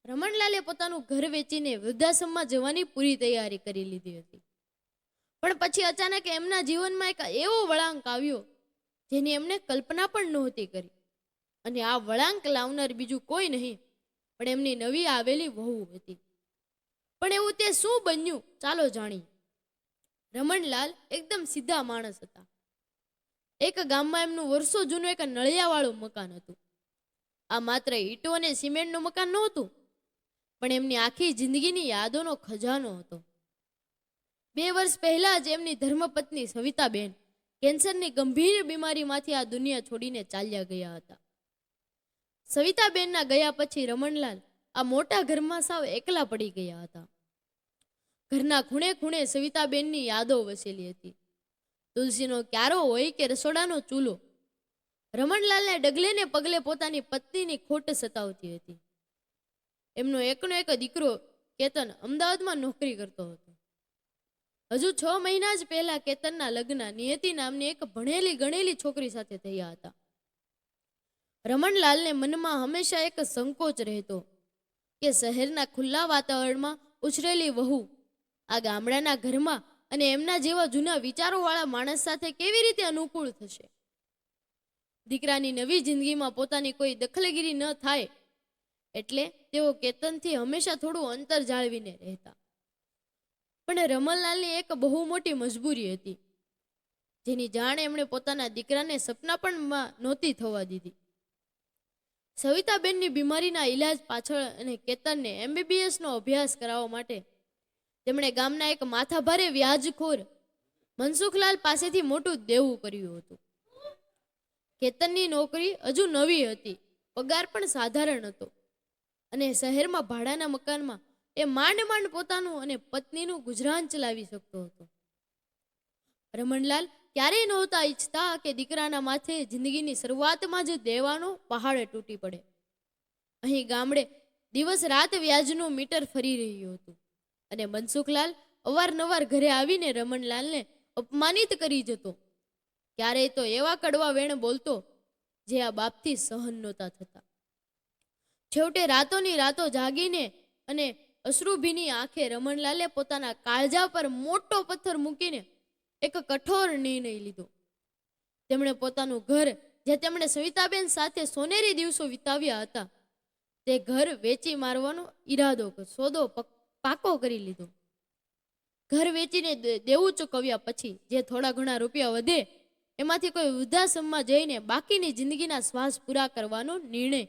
રમણલાલે પોતાનું ઘર વેચીને વૃદ્ધાશ્રમમાં જવાની પૂરી તૈયારી કરી લીધી હતી. પણ પછી અચાનક એમના જીવનમાં એક એવો વળાંક આવ્યો જેની એમને કલ્પના પણ નહોતી કરી. અને આ વળાંક લાવનાર બીજું કોઈ નહીં પણ એમની નવી આવેલી વહુ હતી. પણ એવું તે શું બન્યું, ચાલો જાણીએ. રમણલાલ એકદમ સીધા માણસ હતા. એક ગામમાં એમનું વર્ષો જૂનું એક નળિયાવાળું મકાન હતું. આ માત્ર ઈંટો અને સિમેન્ટનું મકાન નહોતું, પણ એમની આખી જિંદગીની યાદોનો ખજાનો હતો. 2 વર્ષ પહેલા જ એમની ધર્મપત્ની સવિતાબેન કેન્સરની ગંભીર બીમારીમાંથી આ દુનિયા છોડીને ચાલ્યા ગયા હતા. સવિતાબેનના ગયા પછી રમણલાલ આ મોટા ઘરમાં સાવ એકલા પડી ગયા હતા. ઘરના ખૂણે ખૂણે સવિતાબેનની યાદો વસેલી હતી. તુલસીનો ક્યારો હોય કે રસોડાનો ચૂલો, રમણલાલને ડગલે ને પગલે પોતાની પત્નીની ખોટ સતાવતી હતી. એમનો એકનો એક દીકરો કેતન અમદાવાદમાં નોકરી કરતો હતો. હજુ 6 મહિના જ પહેલા કેતનના લગ્ન નિયતિ નામની એક ભણેલી ગણેલી છોકરી સાથે થયા હતા. રમણલાલને મનમાં હંમેશા એક સંકોચ રહેતો કે શહેરના ખુલ્લા વાતાવરણમાં ઉછરેલી વહુ આ ગામડાના ઘરમાં અને એમના જેવા જૂના વિચારોવાળા માણસ સાથે કેવી રીતે અનુકૂળ થશે. દીકરાની નવી જિંદગીમાં પોતાની કોઈ દખલગીરી ન થાય એટલે તેઓ કેતનથી હંમેશા થોડું અંતર જાળવીને રહેતા. પણ રમણલાલની એક બહુ મોટી મજબૂરી હતી જેની જાણ એમણે પોતાના દીકરાને સપના પણ નહોતી થવા દીધી. સવિતાબેનની બીમારીના ઈલાજ પાછળ અને કેતનને MBBSનો અભ્યાસ કરાવવા માટે તેમણે ગામના એક માથાભારે વ્યાજખોર મનસુખલાલ પાસેથી મોટું દેવું કર્યું હતું. કેતનની નોકરી હજુ નવી હતી, પગાર પણ સાધારણ હતો અને શહેરમાં ભાડાના મકાનમાં એ માંડ માંડ પોતાનું અને પત્નીનું ગુજરાન ચલાવી શકતો હતો. રમણલાલ ક્યારેય નહોતા ઈચ્છતા કે દીકરાના માથે જિંદગીની શરૂઆતમાં જ દેવાનો પહાડ તૂટી પડે. અહીં ગામડે દિવસ રાત વ્યાજનું મીટર ફરી રહ્યું હતું અને મનસુખલાલ અવારનવાર ઘરે આવીને રમણલાલને અપમાનિત કરી જતો. ક્યારેય તો એવા કડવા વેણ બોલતો જે આ બાપથી સહન નહોતા થતા. છેવટે રાતોની રાતો જાગીને અને અશ્રુભીની આંખે રમણલાલે પોતાના કાળજા પર મોટો પથ્થર મૂકીને એક કઠોર નિર્ણય લીધો. તેમણે પોતાનું ઘર, જે તેમણે સવિતાબેન સાથે સોનેરી દિવસો વિતાવ્યા હતા, તે ઘર વેચી મારવાનો સોદો પાકો કરી લીધો. ઘર વેચીને દેવું ચૂકવ્યા પછી જે થોડા ઘણા રૂપિયા વધે એમાંથી કોઈ વૃદ્ધાશ્રમમાં જઈને બાકીની જિંદગીના શ્વાસ પૂરા કરવાનો નિર્ણય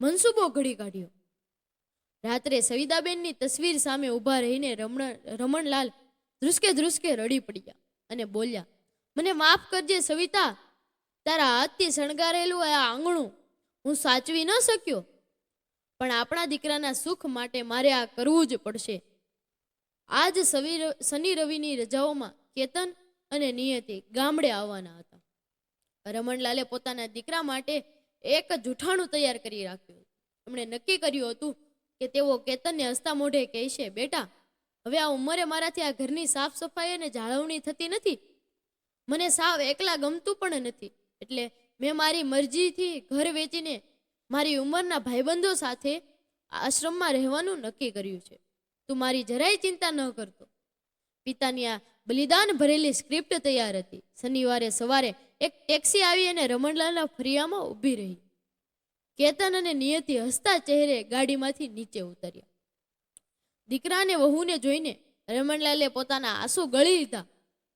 મનસૂબો ઘડી કાઢ્યો. રાત્રે સવિતાબેનની તસવીર સામે ઊભા રહીને રમણલાલ ધ્રુસકે રડી પડ્યા અને બોલ્યા, મને માફ કરજે સવિતા, તારા હાથથી શણગારેલું આ આંગણું હું સાચવી ન શક્યો, પણ આપણા દીકરાના સુખ માટે મારે આ કરવું જ પડશે. આજ શનિ રવિની રજાઓમાં કેતન અને નિયતિ ગામડે આવવાના હતા. રમણલાલે પોતાના દીકરા માટે એક જૂઠાણું તૈયાર કરી રાખ્યું. એમણે નક્કી કર્યું હતું કે તેઓ કેતનને હસતા મોઢે કહેશે, બેટા, હવે આ ઉંમરે મારાથી આ ઘરની સાફ સફાઈ અને જાળવણી થતી નથી, મને સાવ એકલા ગમતું પણ નથી, એટલે મેં મારી મરજીથી ઘર વેચીને મારી ઉંમરના ભાઈબંધો સાથે આશ્રમમાં રહેવાનું નક્કી કર્યું છે. તું મારી જરાય ચિંતા ન કરતો. પિતાની આ બલિદાન ભરેલી સ્ક્રિપ્ટ તૈયાર હતી. શનિવારે સવારે એક ટેક્સી આવી અને રમણલાલના ફરિયામાં ઊભી રહી. કેતન અને નિયતિ હસતા ચહેરે ગાડીમાંથી નીચે ઉતર્યા. દીકરાને વહુને જોઈને રમણલાલે પોતાના આંસુ ગળી લીધા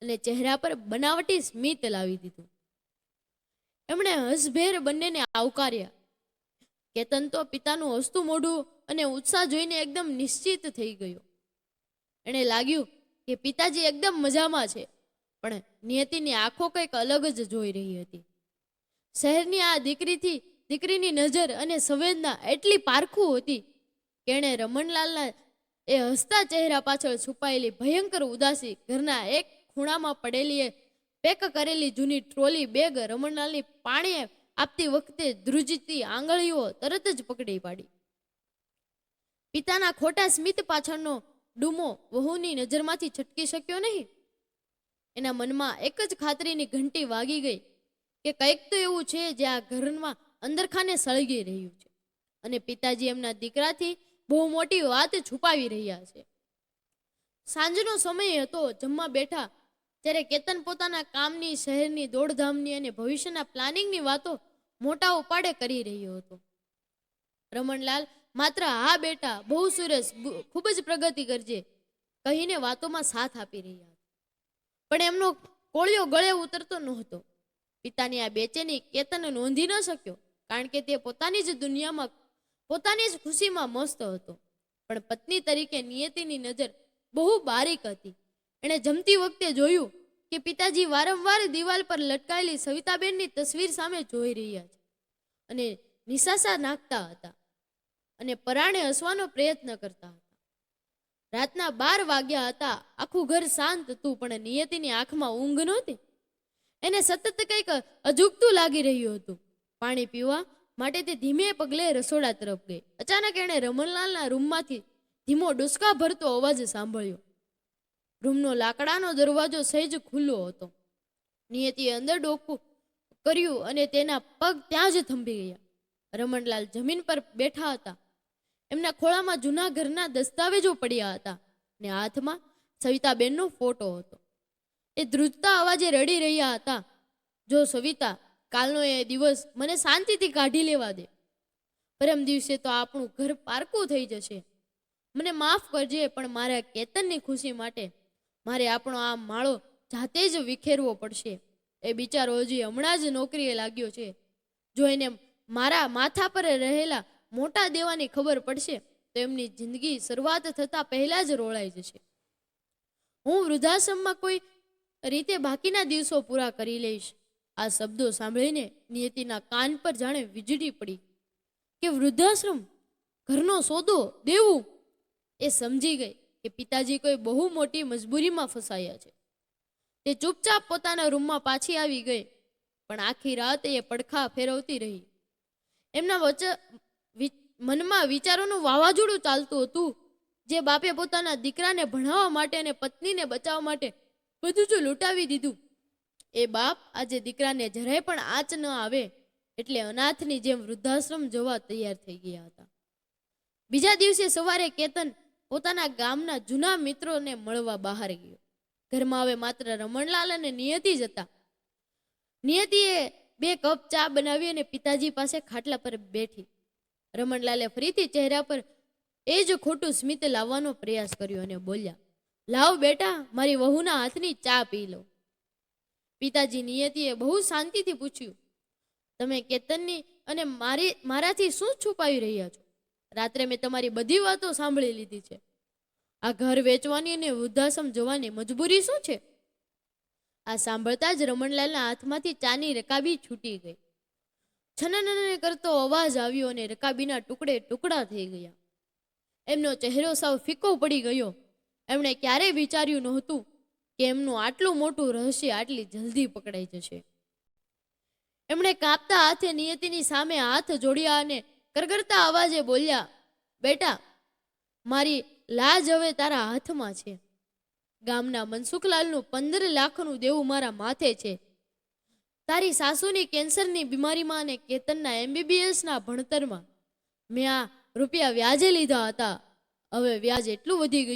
અને ચહેરા પર બનાવટી સ્મિત લાવી દીધું. એમણે હસભેર બંનેને આવકાર્યા. કેતન તો પિતાનું હસતું મોઢું અને ઉત્સાહ જોઈને એકદમ નિશ્ચિત થઈ ગયો. એણે લાગ્યું કે પિતાજી એકદમ મજામાં છે, પણ નિયતિની આંખો કંઈક અલગ જ જોઈ રહી હતી. શહેરની આ દીકરીની નજર અને સંવેદના એટલી પારખું હતી કે એણે રમણલાલના એ હસતા ચહેરા પાછળ છુપાયેલી ભયંકર ઉદાસી, ઘરના એક ખૂણામાં પડેલી પેક કરેલી જૂની ટ્રોલી બેગ, રમણલાલની પાણી આપતી વખતે ધ્રુજતી આંગળીઓ તરત જ પકડી પાડી. પિતાના ખોટા સ્મિત પાછળનો ડૂમો વહુની નજરમાંથી છટકી શક્યો નહીં. એના મનમાં એક જ ખાતરીની ઘંટી વાગી ગઈ કે કંઈક તો એવું છે જે આ ઘરમાં અંદરખાને સળગી રહ્યું છે અને પિતાજી એમના દીકરાથી બહુ મોટી વાત છુપાવી રહ્યા છે. સાંજનો સમય હતો, જમવા બેઠા ત્યારે કેતન પોતાના કામની, શહેરની દોડધામની અને ભવિષ્યના પ્લાનિંગની વાતો મોટા ઉપાડે કરી રહ્યો હતો. રમણલાલ માત્ર હા બેટા, બહુ સરસ, ખૂબ જ પ્રગતિ કરજે કહીને વાતોમાં સાથ આપી રહ્યા હતા. પણ એમનો કોળિયો ગળે ઉતરતો નહોતો. પિતાની આ બેચેની કેતન નોંધી ન શક્યો, કારણ કે તે પોતાની જ દુનિયામાં, પોતાની જ ખુશીમાં મસ્ત હતો. પણ પત્ની તરીકે નિયતિની નજર બહુ બારીક હતી. એણે જમતી વખતે જોયું કે પિતાજી વારંવાર દિવાલ પર લટકાયેલી સવિતાબેનની તસવીર સામે જોઈ રહ્યા છે અને નિશાસા નાખતા હતા અને પરાણે હસવાનો પ્રયત્ન કરતા હતા. રાતના 12 વાગ્યા હતા. આખું ઘર શાંત હતું, પણ નિયતિની આંખમાં ઊંઘ નહોતી. એને સતત કંઈક અજુગતું લાગી રહ્યું હતું. પાણી પીવા માટે તે ધીમે પગલે રસોડા તરફ ગઈ. અચાનક એણે રમણલાલના રૂમમાંથી ધીમો ડુસકા ભરતો અવાજ સાંભળ્યો. રૂમનો લાકડાનો દરવાજો સહેજ ખુલ્લો હતો. નિયતિએ અંદર ડોકું કર્યું અને તેના પગ ત્યાં જ થંભી ગયા. રમણલાલ જમીન પર બેઠા હતા. એમના ખોળામાં જૂના ઘરના દસ્તાવેજો પડ્યા હતા ને હાથમાં સવિતાબેનનો ફોટો હતો. એ ધ્રુજતા અવાજે રડી રહ્યા હતા, જો સવિતા, કાલનો એ દિવસ મને શાંતિથી કાઢી લેવા દે. પરમ દિવસે તો આપણું ઘર પારકું થઈ જશે. મને માફ કરજે, પણ મારા કેતનની ખુશી માટે મારે આપણો આ માળો જાતે જ વિખેરવો પડશે. એ બિચારો હજી હમણાં જ નોકરીએ લાગ્યો છે. જો એને મારા માથા પર રહેલા મોટા દેવાની ખબર પડશે તો એમની જિંદગી શરૂઆત થતા પહેલા જ રોળાઈ જશે. હું વૃદ્ધાશ્રમમાં કોઈ રીતે બાકીના દિવસો પૂરા કરી લઈશ. આ શબ્દો સાંભળીને નિયતિના કાન પર જાણે વીજળી પડી કે વૃદ્ધાશ્રમ, ઘરનો સોદો, દેવું. એ સમજી ગઈ કે પિતાજી કોઈ બહુ મોટી મજબૂરીમાં ફસાયા છે. તે ચૂપચાપ પોતાના રૂમમાં પાછી આવી ગઈ, પણ આખી રાત એ પડખા ફેરવતી રહી. એમના મનમાં વિચારોનું વાવાઝોડું ચાલતું હતું. જે બાપે પોતાના દીકરાને ભણાવવા માટે અને પત્નીને બચાવવા માટે બધું જ લૂંટાવી દીધું, એ બાપ આજે દીકરાને જરાય પણ આંચ ન આવે એટલે અનાથની જેમ વૃદ્ધાશ્રમ જવા તૈયાર થઈ ગયા હતા. બીજા દિવસે સવારે કેતન પોતાના ગામના જૂના મિત્રોને મળવા બહાર ગયો. ઘરમાં હવે માત્ર રમણલાલ અને નિયતિ જ હતા. નિયતિએ 2 કપ ચા બનાવી અને પિતાજી પાસે ખાટલા પર બેઠી. રમણલાલે ફરીથી ચહેરા પર એ જ ખોટું સ્મિત લાવવાનો પ્રયાસ કર્યો અને બોલ્યા, લાવ બેટા, મારી વહુના હાથની ચા પી લો. પિતાજી, નિયતિએ બહુ શાંતિથી પૂછ્યું, તમે કેતનની અને મારાથી શું છુપાવી રહ્યા છો? રાત્રે મેં તમારી બધી વાતો સાંભળી લીધી છે. આ ઘર વેચવાની અને વૃદ્ધાશ્રમ જવાની મજબૂરી શું છે? આ સાંભળતા જ રમણલાલના હાથમાંથી ચાની રકાબી છૂટી ગઈ. છનનન કરતો અવાજ આવ્યો અને રકાબીના ટુકડે ટુકડા થઈ ગયા. એમનો ચહેરો સાવ ફીકો પડી ગયો. એમણે ક્યારેય વિચાર્યું નહોતું કે એમનું આટલું મોટું રહસ્ય આટલી જલ્દી પકડાઈ જશે. એમણે કાપતા હાથે નિયતિની સામે હાથ જોડ્યા અને કરગરતા અવાજે બોલ્યા, બેટા, મારી લાજ હવે તારા હાથમાં છે. ગામના મનસુખલાલનું 15 લાખનું દેવું મારા માથે છે. તારી સાસુની કેન્સરની બીમારીમાં અને કેતનના MBBSના ભણતરમાં મેં આ રૂપિયા વ્યાજે લીધા હતા. હવે વ્યાજ એટલું વધી ગયું